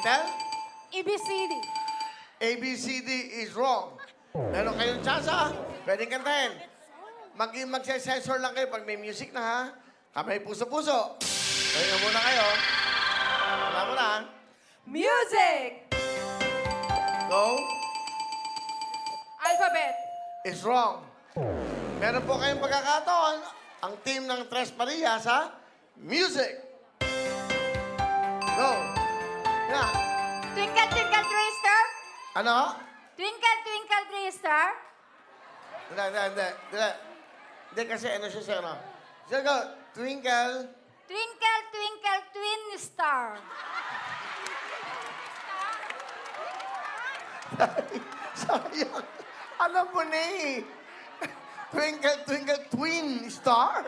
Title? ABCD. ABCD is wrong. Meron kayong chance, ha? Pwedeng kantahin. Mag-sensor lang kayo pag may music na, ha? Kamay puso-puso. Kaya muna kayo. Wala mo na. Music. Go. Alphabet. Is wrong. Meron po kayong pagkakataon. Ang team ng Tres Marias, ha? Music. Go. Yeah. Twinkle, twinkle, three star. Ano? Twinkle, twinkle, three star. Hindi kasi ano siya siya, ano? Sige, go. Twinkle. Twinkle, twinkle, twin star. Sayang. Alam mo na eh. Twinkle, twinkle, twin star.